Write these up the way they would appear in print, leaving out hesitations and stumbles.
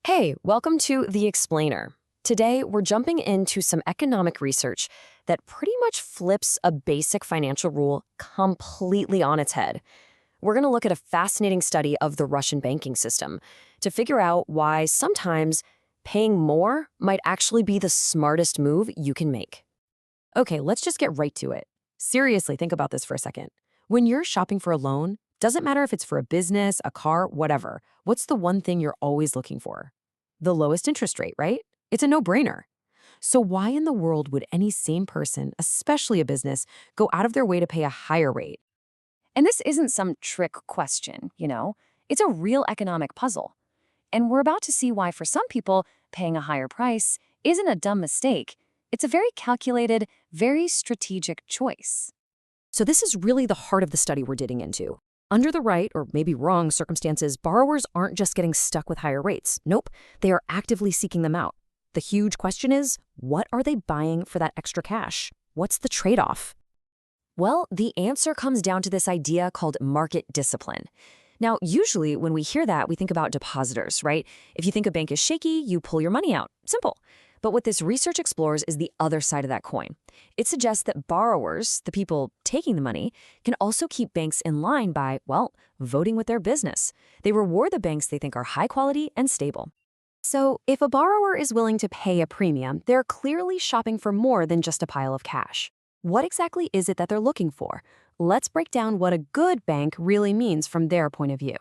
Hey, welcome to The Explainer. Today, we're jumping into some economic research that pretty much flips a basic financial rule completely on its head. We're going to look at a fascinating study of the Russian banking system to figure out why sometimes paying more might actually be the smartest move you can make. Okay, let's just get right to it. Seriously, think about this for a second. When you're shopping for a loan, doesn't matter if it's for a business, a car, whatever, what's the one thing you're always looking for? The lowest interest rate, right? It's a no-brainer. So why in the world would any sane person, especially a business, go out of their way to pay a higher rate? And this isn't some trick question. It's a real economic puzzle. And we're about to see why, for some people, paying a higher price isn't a dumb mistake. It's a very calculated, very strategic choice. So this is really the heart of the study we're digging into. Under the right, or maybe wrong, circumstances, borrowers aren't just getting stuck with higher rates. Nope, they are actively seeking them out. The huge question is, what are they buying for that extra cash? What's the trade-off? Well, the answer comes down to this idea called market discipline. Now, usually when we hear that, we think about depositors, right? If you think a bank is shaky, you pull your money out. Simple. But what this research explores is the other side of that coin. It suggests that borrowers, the people taking the money, can also keep banks in line by, well, voting with their business. They reward the banks they think are high quality and stable. So if a borrower is willing to pay a premium, they're clearly shopping for more than just a pile of cash. What exactly is it that they're looking for? Let's break down what a good bank really means from their point of view.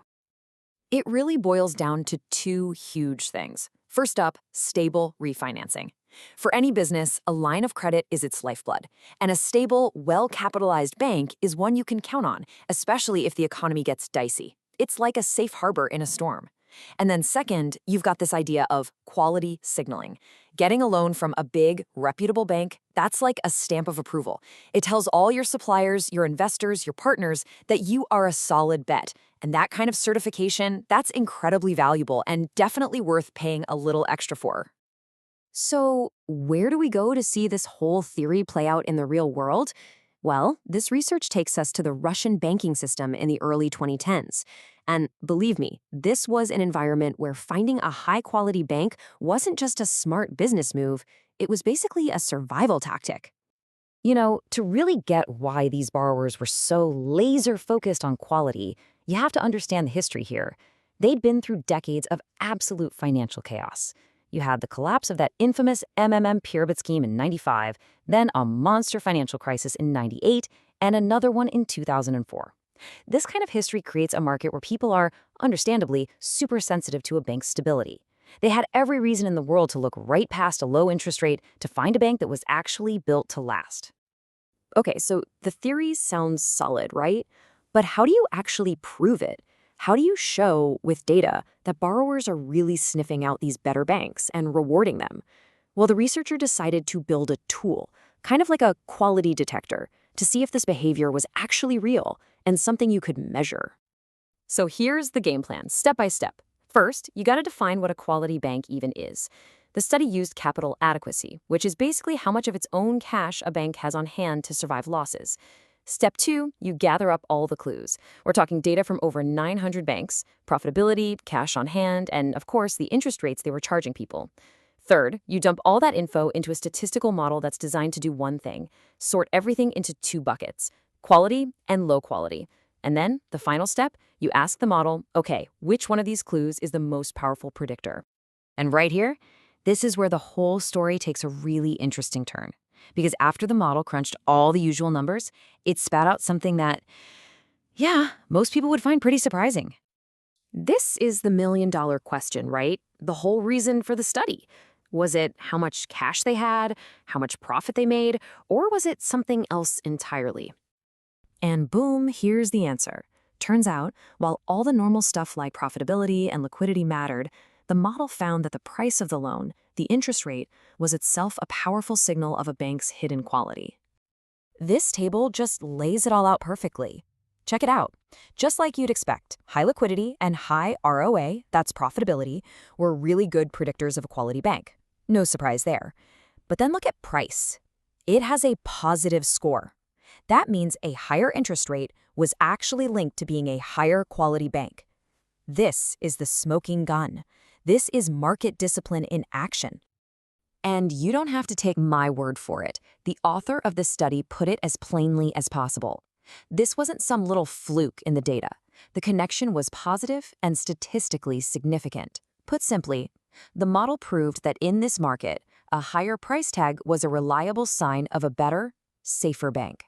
It really boils down to two huge things. First up, stable refinancing. For any business, a line of credit is its lifeblood, and a stable, well-capitalized bank is one you can count on, especially if the economy gets dicey. It's like a safe harbor in a storm. And then second, you've got this idea of quality signaling. Getting a loan from a big, reputable bank, that's like a stamp of approval. It tells all your suppliers, your investors, your partners that you are a solid bet. And that kind of certification, that's incredibly valuable and definitely worth paying a little extra for. So, where do we go to see this whole theory play out in the real world? Well, this research takes us to the Russian banking system in the early 2010s. And believe me, this was an environment where finding a high-quality bank wasn't just a smart business move, it was basically a survival tactic. To really get why these borrowers were so laser-focused on quality, you have to understand the history here. They'd been through decades of absolute financial chaos. You had the collapse of that infamous pyramid scheme in '95, then a monster financial crisis in '98, and another one in 2004. This kind of history creates a market where people are, understandably, super sensitive to a bank's stability. They had every reason in the world to look right past a low interest rate to find a bank that was actually built to last. Okay, so the theory sounds solid, right? But how do you actually prove it? How do you show with data that borrowers are really sniffing out these better banks and rewarding them? Well, the researcher decided to build a tool, kind of like a quality detector, to see if this behavior was actually real and something you could measure. So here's the game plan, step by step. First, you got to define what a quality bank even is. The study used capital adequacy, which is basically how much of its own cash a bank has on hand to survive losses. Step 2, you gather up all the clues. We're talking data from over 900 banks, profitability, cash on hand, and of course, the interest rates they were charging people. Third, you dump all that info into a statistical model that's designed to do one thing: sort everything into two buckets, quality and low quality. And then, the final step, you ask the model, okay, which one of these clues is the most powerful predictor? And right here, this is where the whole story takes a really interesting turn. Because after the model crunched all the usual numbers, it spat out something that, yeah, most people would find pretty surprising. This is the million-dollar question, right? The whole reason for the study. Was it how much cash they had, how much profit they made, or was it something else entirely? And boom, here's the answer. Turns out, while all the normal stuff like profitability and liquidity mattered, the model found that the price of the loan, the interest rate, was itself a powerful signal of a bank's hidden quality. This table just lays it all out perfectly. Check it out. Just like you'd expect, high liquidity and high ROA, that's profitability, were really good predictors of a quality bank. No surprise there. But then look at price. It has a positive score. That means a higher interest rate was actually linked to being a higher quality bank. This is the smoking gun. This is market discipline in action. And you don't have to take my word for it. The author of the study put it as plainly as possible. This wasn't some little fluke in the data. The connection was positive and statistically significant. Put simply, the model proved that in this market, a higher price tag was a reliable sign of a better, safer bank.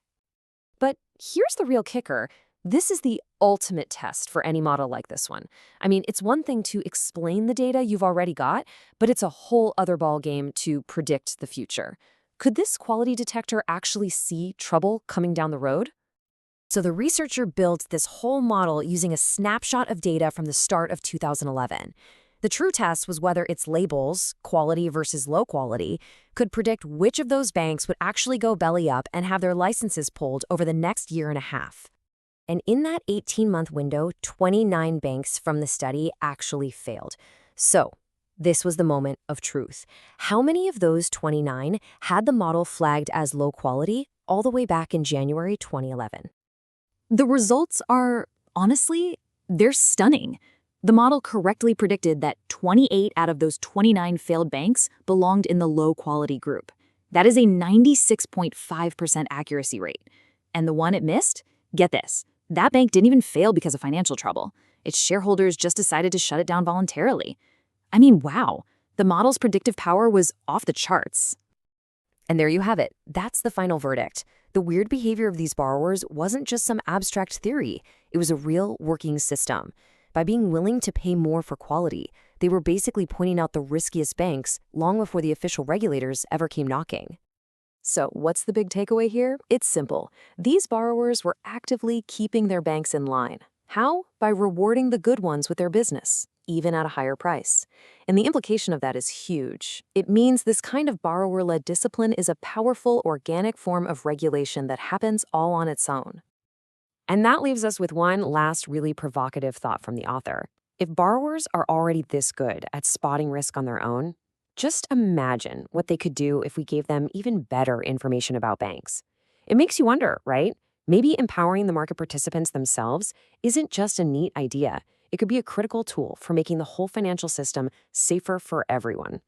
But here's the real kicker. This is the ultimate test for any model like this one. I mean, it's one thing to explain the data you've already got, but it's a whole other ballgame to predict the future. Could this quality detector actually see trouble coming down the road? So the researcher built this whole model using a snapshot of data from the start of 2011. The true test was whether its labels, quality versus low quality, could predict which of those banks would actually go belly up and have their licenses pulled over the next year and a half. And in that 18-month window, 29 banks from the study actually failed. So this was the moment of truth. How many of those 29 had the model flagged as low quality all the way back in January 2011? The results are, honestly, they're stunning. The model correctly predicted that 28 out of those 29 failed banks belonged in the low-quality group. That is a 96.5% accuracy rate. And the one it missed? Get this. That bank didn't even fail because of financial trouble. Its shareholders just decided to shut it down voluntarily. I mean, wow. The model's predictive power was off the charts. And there you have it. That's the final verdict. The weird behavior of these borrowers wasn't just some abstract theory. It was a real working system. By being willing to pay more for quality, they were basically pointing out the riskiest banks long before the official regulators ever came knocking. So what's the big takeaway here? It's simple. These borrowers were actively keeping their banks in line. How? By rewarding the good ones with their business, even at a higher price. And the implication of that is huge. It means this kind of borrower-led discipline is a powerful, organic form of regulation that happens all on its own. And that leaves us with one last really provocative thought from the author. If borrowers are already this good at spotting risk on their own, just imagine what they could do if we gave them even better information about banks. It makes you wonder, right? Maybe empowering the market participants themselves isn't just a neat idea. It could be a critical tool for making the whole financial system safer for everyone.